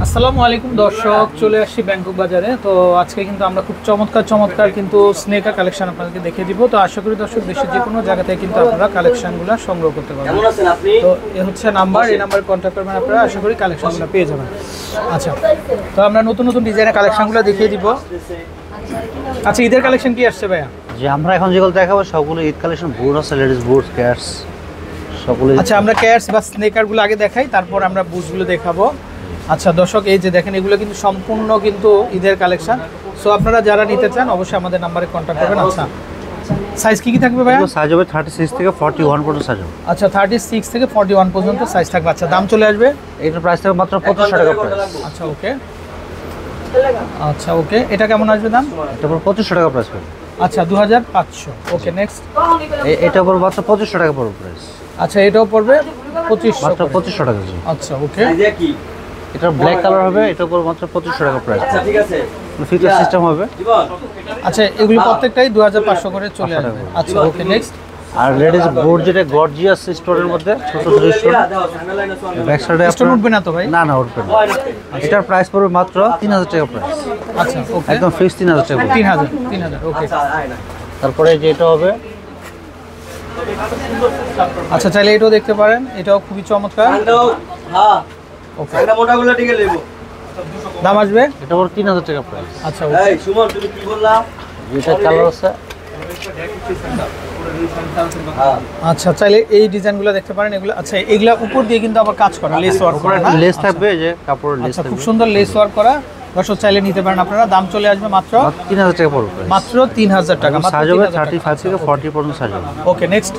আসসালামু আলাইকুম দর্শক, চলে আসছি ব্যাংকক বাজারে। তো আজকে কিন্তু আমরা খুব চমৎকার কিন্তু স্নেকার কালেকশন আপনাদেরকে দেখিয়ে দিব। তো আশা করি দর্শক দেশের যে কোনো জায়গা থেকে কিন্তু আপনারা কালেকশনগুলো সংগ্রহ করতে পারবেন। তো এ হচ্ছে নাম্বার, এই নাম্বারে কন্ট্যাক্ট করবেন আপনারা, আশা করি কালেকশনগুলো পেয়ে যাবেন। আচ্ছা, তো আমরা নতুন ডিজাইনের কালেকশনগুলো দেখিয়ে দিব। আচ্ছা, ঈদের কালেকশন কি আসছে ভাইয়া? যে আমরা এখন যেগুলো দেখাবো সবগুলো ঈদ কালেকশন, বুট আছে, লেডিস বুট, ক্যাটস সবগুলো। আচ্ছা, আমরা ক্যাটস বা স্নেকারগুলো আগে দেখাই, তারপর আমরা বুটসগুলো দেখাবো। আচ্ছা দর্শক, এই যে দেখেন এগুলো কিন্তু সম্পূর্ণ কিন্তু ঈদের কালেকশন। সো আপনারা যারা নিতে চান অবশ্যই আমাদের নাম্বারে কন্ট্যাক্ট করবেন। আচ্ছা, সাইজ কি থাকবে ভাইয়া? সাইজ হবে 36 থেকে 41 পর্যন্ত সাইজ হবে। আচ্ছা, 36 থেকে 41 পর্যন্ত সাইজ থাকবে। আচ্ছা, দাম চলে আসবে? এটার প্রাইস থাকবে মাত্র 2500 টাকা প্রাইস। আচ্ছা ওকে, আচ্ছা ওকে, এটা কেমন আসবে দাম? এটা পুরো 2500 টাকা প্রাইস পড়বে। আচ্ছা, 2500। ওকে, নেক্সট। এটা পুরো মাত্র 2500 টাকা পড়বে প্রাইস। আচ্ছা, এটাও পড়বে 2500, মাত্র 2500 টাকা। আচ্ছা ওকে, এটা ব্ল্যাক কালার হবে, এটা পুরো মাত্র 2500 টাকা প্রাইস। আচ্ছা ঠিক আছে, ফিচার সিস্টেম হবে। আচ্ছা, এগুলো প্রত্যেকটাই 2500 করে চলে আসবে। আচ্ছা ওকে, নেক্সট। আর লেডিস বুট যেটা গর্জিয়াস স্টোরের মধ্যে ছোট ছোট স্টোর, ব্যাক সাইডে স্টোন উঠবে না তো ভাই? না উঠবে না। এটার প্রাইস পড়বে মাত্র 3000 টাকা প্রাইস। আচ্ছা ওকে, একদম ফিক্স 3000 টাকা। 3000 ওকে। তারপরে যেটা হবে, আচ্ছা চাইলে এটাও দেখতে পারেন, এটাও খুবই চমৎকার। ওকে, এটা মোটাগুলো ঠিক আছে, দাম আসবে এটা পুরো 3000 টাকা প্রাইস। আচ্ছা ওকে, এই সুমন তুমি কি বললা? এটা কালার আছে। আচ্ছা, চাইলে এই ডিজাইনগুলো দেখতে পারেন এগুলো। আচ্ছা, এগুলা উপর দিয়ে কিন্তু আবার কাজ করা, লেস ওয়ার্ক করা, লেস থাকবে, এই যে কাপড়ের লেস থাকবে। খুব সুন্দর লেস ওয়ার্ক করা। দর্শক চাইলে নিতে পারেন আপনারা। দাম চলে আসবে মাত্র 3000 টাকা পড়বে, মাত্র 3000 টাকা। সাইজ হবে 35 থেকে 40 পর্যন্ত সাইজ হবে। ওকে, নেক্সট।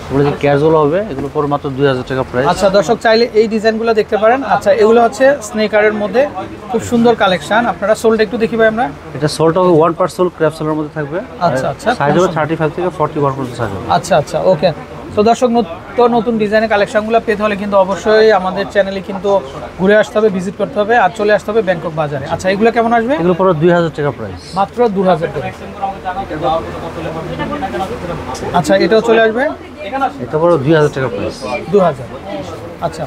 এগুলো যে ক্যাজুয়াল হবে, এগুলো পড়বে মাত্র 2000 টাকা প্রাইস। আচ্ছা দর্শক, চাইলে এই ডিজাইনগুলো দেখতে পারেন। আচ্ছা, এগুলো হচ্ছে স্নেকারের মধ্যে খুব সুন্দর কালেকশন। আপনারা সোলটা একটু দেখি ভাই আমরা। এটা সোলটা হবে 1 পার্ট সোল, ক্র্যাপ সোলের মধ্যে থাকবে। আচ্ছা আচ্ছা, সাইজ হবে 35 থেকে 41 পর্যন্ত সাইজ হবে। আচ্ছা আচ্ছা ওকে। তো দর্শক, নতুন ডিজাইনের কালেকশনগুলো পেতে হলে কিন্তু অবশ্যই আমাদের চ্যানেলে কিন্তু ঘুরে আসতে হবে, ভিজিট করতে হবে, আর চলে আসতে হবে ব্যাংকক বাজারে। আচ্ছা, এগুলো কেমন আসবে? এগুলো পুরো 2000 টাকা প্রাইস, মাত্র 2000 টাকা। আচ্ছা, এটাও চলে আসবে, এটা পুরো 2000 টাকা প্রাইস। 2000। আচ্ছা,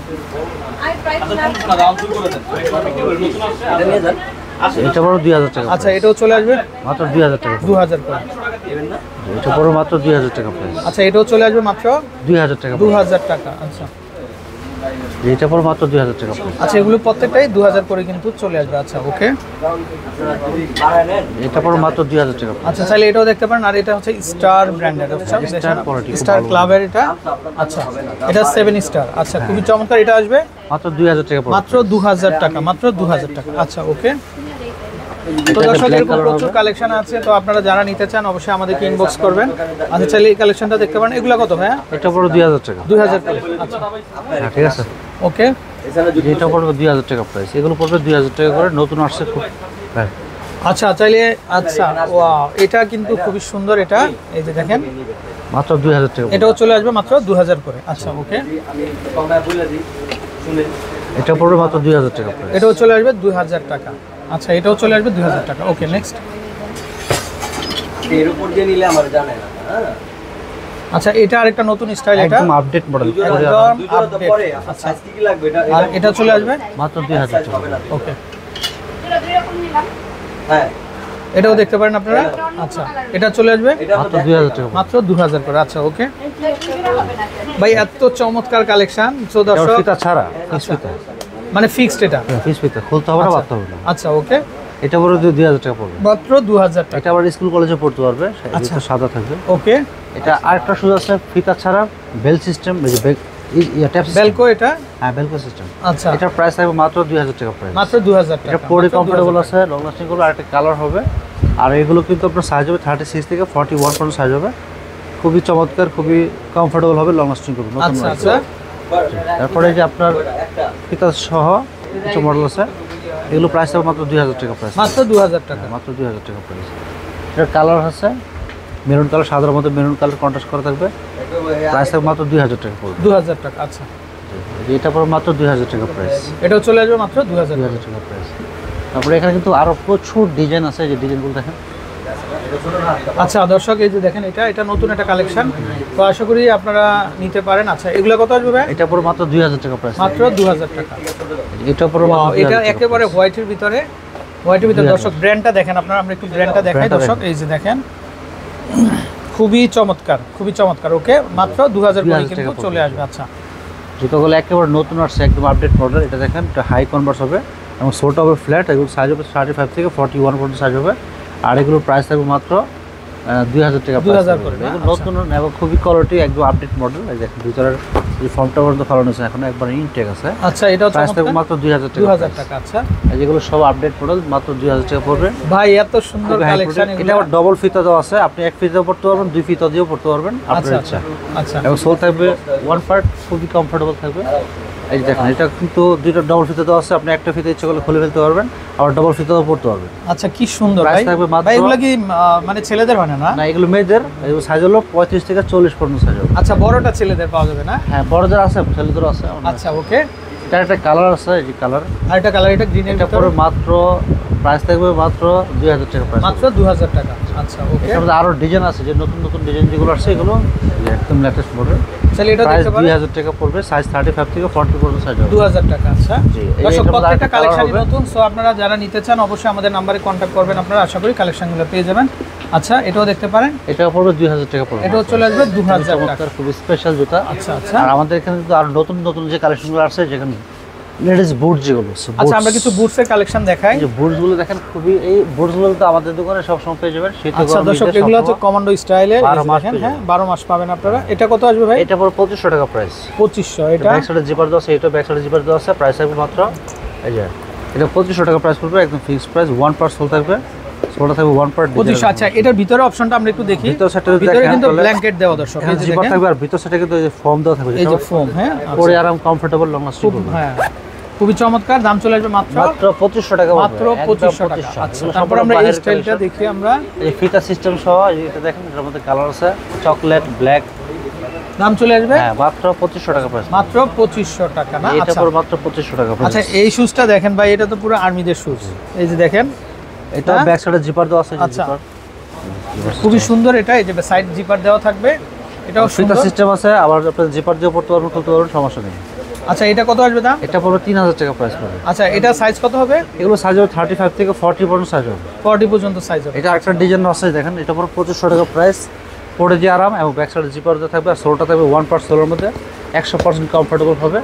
এটা পুরো 2000 টাকা। আচ্ছা, এটাও চলে আসবে মাত্র 2000 টাকা। 2000 করে। এটা পুরো মাত্র 2000 টাকা প্রাইস। আচ্ছা, এটাও চলে আসবে মাত্র 2000 টাকা। 2000 টাকা। আচ্ছা, এটা পুরো মাত্র 2000 টাকা প্রাইস। আচ্ছা, এগুলো প্রত্যেকটাই 2000 করে কিন্তু চলে আসবে। আচ্ছা ওকে, এটা পুরো মাত্র 2000 টাকা। আচ্ছা, চাইলে এটাও দেখতে পারেন। আর এটা হচ্ছে স্টার ব্র্যান্ডের, স্টার ক্লাবের এটা। আচ্ছা, এটা 7 স্টার। আচ্ছা, খুবই চমৎকার। এটা আসবে মাত্র 2000 টাকা, মাত্র 2000 টাকা, মাত্র 2000 টাকা। আচ্ছা ওকে। তো দর্শক, এরকম প্রচুর কালেকশন আছে। তো আপনারা যারা নিতে চান অবশ্যই আমাদেরকে ইনবক্স করবেন। আচ্ছা, চাইলে এই কালেকশনটা দেখতে পারেন। এগুলো কত ভাইয়া? এটা পুরো 2000 টাকা। 2000 টাকা। আচ্ছা ঠিক আছে, ওকে। এটা পড়বে 2000 টাকা প্রাইস। এগুলো পড়বে 2000 টাকা করে, নতুন আসছে খুব। আচ্ছা, চাইলে আচ্ছা, ওয়াও, এটা কিন্তু খুবই সুন্দর। এটা এই যে দেখেন, মাত্র 2000 টাকা। এটাও চলে আসবে মাত্র 2000 করে। আচ্ছা ওকে, এটা পড়বে মাত্র 2000 টাকা প্রাইস। এটাও চলে আসবে 2000 টাকা। আচ্ছা, এটাও চলে আসবে 2000 টাকা। ওকে, নেক্সট। এর উপর দিয়ে নিলে আমার জানে না। আচ্ছা, এটা আরেকটা নতুন স্টাইল, এটা একদম আপডেট মডেল, একদম আপডেট। আচ্ছা, কি কি লাগবে এটা? আর এটা চলে আসবে মাত্র 2000 টাকা। ওকে, হ্যাঁ, এটাও দেখতে পারেন আপনারা। আচ্ছা, এটা চলে আসবে মাত্র 2000 টাকা, মাত্র 2000 করে। আচ্ছা ওকে ভাই, এত চমৎকার কালেকশন। সো দর্শক, ফিতা ছাড়া, ফিক্স ফিতা, মানে ফিক্সড এটা? ফিক্স ফিতা, খুলতে হবে না, বাঁধতে হবে না। আচ্ছা ওকে, এটা পুরো 2000 টাকা পড়বে, মাত্র 2000 টাকা। এটা আবার স্কুল কলেজে পড়তে পারবে। আচ্ছা, এটা সাদা থাকবে। ওকে। এটা আরেকটা সুযোগ আছে, ফিতা ছাড়া বেল সিস্টেম, এই যে বেলকো, এটা হ্যাঁ বেলকো সিস্টেম। আচ্ছা, এটার প্রাইস থাকবে মাত্র 2000 টাকা প্রাইস, মাত্র 2000 টাকা। এটা পরে কমফোর্টেবল আছে, লং লাস্টিং করবে, আরেকটা কালার হবে। আর এগুলো কিন্তু আপনার সাইজ হবে 36 থেকে 41 পর্যন্ত সাইজ হবে। খুবই চমৎকার, খুবই কমফোর্টেবল হবে, লং লাস্টিং করবে। আচ্ছা আচ্ছা, তারপরে যে আপনার ফিতা সহ কিছু মডেল আছে, এগুলো প্রাইস হবে মাত্র 2000 টাকা প্রাইস, মাত্র 2000 টাকা, মাত্র 2000 টাকা প্রাইস। এটার কালার আছে মেরুন কালার, সাদার মধ্যে মেরুন কালার কন্ট্রাস্ট করা থাকবে। প্রাইস থাকবে মাত্র 2000 টাকা পড়বে, 2000 টাকা। আচ্ছা, এটা পড়বে মাত্র 2000 টাকা প্রাইস, এটাও চলে আসবে মাত্র 2000 টাকা প্রাইস। তারপরে এখানে কিন্তু আরো প্রচুর ডিজাইন আছে, যে ডিজাইনগুলো দেখেন, আচ্ছা দর্শক, এই যে দেখেন এটা নতুন একটা কালেকশন, তো আশা করি আপনারা নিতে পারেন। আচ্ছা এগুলো কত আসবে ভাই? এটা পুরো মাত্র 2000 টাকা প্রাইস, মাত্র 2000 টাকা। এটা পুরো মাত্র এটা একেবারে হোয়াইটের ভিতরে, দর্শক ব্র্যান্ডটা দেখেন আপনারা, আমরা একটু ব্র্যান্ডটা দেখাই দর্শক। এই যে দেখেন খুবই চমৎকার। ওকে, মাত্র 2000 করে কিন্তু চলে আসবে। আচ্ছা জুতোগুলো একেবারে নতুন আসছে, একদম আপডেট মডেল। এটা দেখেন, এটা হাই কনভার্স হবে এবং সোলটা হবে ফ্ল্যাট। এগুলো সাইজ হবে 35 থেকে 41 পর্যন্ত সাইজ হবে। আর এগুলোর প্রাইস থাকবে মাত্র 2000 টাকা। 2000 করে না? নতুন এবং খুবই কোয়ালিটি, একদম আপডেট মডেল। এই দেখেন ভিতরের এই ফর্মটা পর্যন্ত ফালানো আছে, এখন একবার ইনটেক আছে। আচ্ছা এটাও প্রাইস থাকবে মাত্র 2000 টাকা। 2000 টাকা। আচ্ছা এই যেগুলো সব আপডেট মডেল, মাত্র 2000 টাকা পড়বে ভাই। এত সুন্দর কালেকশন। এটা আবার ডবল ফিতা দেওয়া আছে, আপনি এক ফিতাও পড়তে পারবেন, দুই ফিতা দিয়েও পড়তে পারবেন, আপনার ইচ্ছা। আচ্ছা এবং সোল থাকবে ওয়ান পার্ট, খুবই কমফোর্টেবল থাকবে। এই যে দেখেন, এটা কিন্তু দুইটা ডবল ফিতা দেওয়া আছে, আপনি একটা ফিতা ইচ্ছা করলে খুলে ফেলতে পারবেন, আবার ডবল ফিতাও পড়তে পারবেন। আচ্ছা কি সুন্দর প্রাইস ভাই। থাকবে মাত্র, ভাই এগুলো কি মানে ছেলেদের হয় না? না এগুলো মেয়েদের। এগুলো সাইজ হলো 35 থেকে 40 পর্যন্ত সাইজ হবে। আচ্ছা বড়টা ছেলেদের পাওয়া যাবে না? হ্যাঁ বড়দের আছে, ছেলেদেরও আছে। আচ্ছা ওকে। এটা একটা কালার আছে, এই যে কালার, আর এটা কালার, এটা গ্রিন। এটা পরে মাত্র প্রাইস থাকবে মাত্র 2000 টাকা প্রাইস, মাত্র 2000 টাকা। আচ্ছা ওকে। এর মধ্যে আরো ডিজাইন আছে, যে নতুন ডিজাইন যেগুলো আসছে, এগুলো একদম লেটেস্ট মডেল। তাহলে এটা প্রাইস দেখতে পারেন 2000 টাকা পড়বে, সাইজ 35 থেকে 40 পর্যন্ত সাইজ হবে। 2000 টাকা। আচ্ছা জি, দর্শক এইটার মধ্যে প্রত্যেকটা আরেকটা কালেকশন colour হবে। নতুন, সো আপনারা যারা নিতে চান অবশ্যই আমাদের নম্বরে কন্ট্যাক্ট করবেন, আপনারা আশা করি কালেকশনগুলো পেয়ে যাবেন। আচ্ছা এটাও দেখতে পারেন, এটা পড়বে 2000 টাকা পড়বে। এটাও চলে আসবে 2000 টাকা। চমৎকার, খুবই স্পেশাল জুতা। আচ্ছা আচ্ছা। আর আমাদের এখানে কিন্তু আর নতুন যে কালেকশনগুলো আসছে, যেখানে লেডিস বুট যেগুলো, আচ্ছা আমরা কিছু বুটসের কালেকশন দেখাই। এই যে বুটসগুলো দেখেন, খুবই এই বুটসগুলো তো আমাদের দোকানে সব সময় পেয়ে যাবেন। শীতে আচ্ছা গরমে দর্শক, ঈদে এগুলো হচ্ছে সবসময় কমান্ডো স্টাইলের, 12 মাস দেখেন। পেয়ে হ্যাঁ যাবেন। 12 মাস পাবেন আপনারা। এটা কত আসবে ভাই? এটা পড়বে 2500 টাকা প্রাইস। 2500। এটা ব্যাক সাইডে জিপার দেওয়া আছে, এটা ব্যাক সাইডে জিপার দেওয়া আছে, প্রাইস থাকবে মাত্র এই যে এটা 2500 টাকা প্রাইস পড়বে, একদম fixed price. One part soul থাকবে, সোলটা থাকবে ওয়ান পার্ট 2500। আচ্ছা এটার ভিতরে অপশনটা আমরা একটু দেখি। ভিতর সাইডে ভিতরে দেখেন কিন্তু তাহলে ব্ল্যাঙ্কেট দেওয়া দর্শক, এই যে জিপার দেখেন। থাকবে, আর ভিতর সাইডে কিন্তু এই যে ফর্ম দেওয়া থাকবে, এই যে ফোম। হ্যাঁ পরে আরাম কমফোর্টেবল লং লাস্টিং খুব, করবে। হ্যাঁ খুবই চমৎকার। দাম চলে আসবে মাত্র 2500 টাকা পড়বে, মাত্র একদম 2500 টাকা। 2500 আচ্ছা এগুলো তারপর সম্পূর্ণ আমরা এই বাইরের স্টাইলটা collection। দেখি আমরা। এই ফিতা সিস্টেম সহ, এটা দেখেন, এটার মধ্যে কালার আছে চকলেট, ব্ল্যাক। দাম চলে আসবে হ্যাঁ মাত্র 2500 টাকা প্রাইস, মাত্র 2500 টাকা না? এটা আচ্ছা পড়বে মাত্র 2500 টাকা প্রাইস। আচ্ছা এই শুজটা দেখেন ভাই, এটা তো পুরো আর্মিদের শুজ। এই যে দেখেন, এটা হ্যাঁ? ব্যাক সাইডে জিপার দেওয়া আছে, যে আচ্ছা। জিপার খুবই সুন্দর। এটা এই যে সাইড জিপার দেওয়া থাকবে, এটাও ফিতা সুন্দর। সিস্টেম আছে, আবার আপনার জিপার দিয়ে পড়তে পারবেন, খুলতে পারবেন, সমস্যা নেই। আচ্ছা এটা কত আসবে দাম? এটা পড়বে 3000 টাকা প্রাইস পড়বে। আচ্ছা এটা সাইজ কত হবে? এগুলো সাইজ হবে 35 থেকে 40 পর্যন্ত সাইজ হবে। 40 পর্যন্ত সাইজ হবে। এটা আরেকটা ডিজাইন আছে, দেখেন, এটা পড়বে 2500 টাকা প্রাইস। পরে দিয়ে আরাম, এবং ব্যাক সাইডে জিপার দিয়ে থাকবে, আর সোলটা থাকবে ওয়ান পার্ট সোলের মধ্যে, 100% কমফোর্টেবল হবে।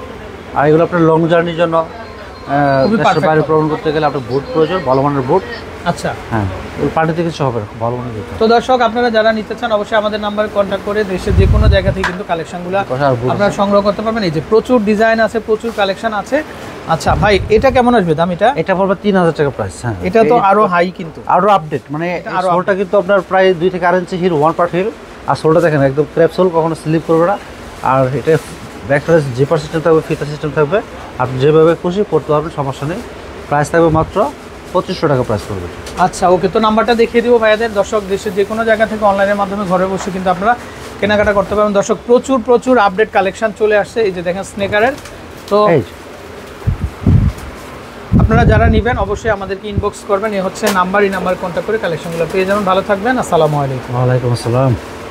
আর এগুলো আপনার লং জার্নির জন্য, খুবই দেশের perfect বাইরে হবে। ভ্রমণ করতে গেলে আপনার বুট প্রয়োজন, ভালো মানের বুট। আচ্ছা হ্যাঁ, ওই পার্টিতে কিছু হবে না, খুব ভালো মানের জুতো। তো দর্শক আপনারা যারা নিতে চান অবশ্যই আমাদের নাম্বারে কন্ট্যাক্ট করে দেশের যে কোনো জায়গা থেকে কিন্তু কালেকশনগুলো আর বুট আপনারা সংগ্রহ করতে পারবেন। এই যে প্রচুর ডিজাইন আছে, প্রচুর কালেকশন আছে। আচ্ছা ভাই এটা কেমন আসবে দাম? এটা পড়বে 3000 টাকা প্রাইস। হ্যাঁ, এটা তো আরো হাই কিন্তু, আরো আপডেট, মানে আরো সোলটা কিন্তু আপনার প্রায় 2 থেকে 8 ইঞ্চি হিল, ওয়ান পার্ট হিল। আর সোলটা দেখেন একদম ক্র্যাপ সোল, কখনো স্লিপ করবে না। আর এটা ব্যাক সাইডে জিপার সিস্টেম থাকবে, ফিতা সিস্টেম থাকবে, আপনি যেভাবে খুশি পড়তে পারবেন, সমস্যা নেই। প্রাইস থাকবে মাত্র 2500 টাকা প্রাইস পড়বে। আচ্ছা ওকে, তো নাম্বারটা দেখিয়ে দিব ভাইয়াদের। দর্শক দেশের যে কোনো জায়গা থেকে অনলাইনের মাধ্যমে ঘরে বসে কিন্তু আপনারা কেনাকাটা করতে পারবেন। দর্শক প্রচুর আপডেট কালেকশন চলে আসছে। এই যে দেখেন স্নেকারের। তো এই আপনারা যারা নেবেন অবশ্যই আমাদেরকে ইনবক্স করবেন। এ হচ্ছে নাম্বার, এই নাম্বার কন্ট্যাক্ট করে কালেকশনগুলো পেয়ে যাবেন। ভালো থাকবেন। আসসালামু আলাইকুম। ওয়ালাইকুম আসসালাম।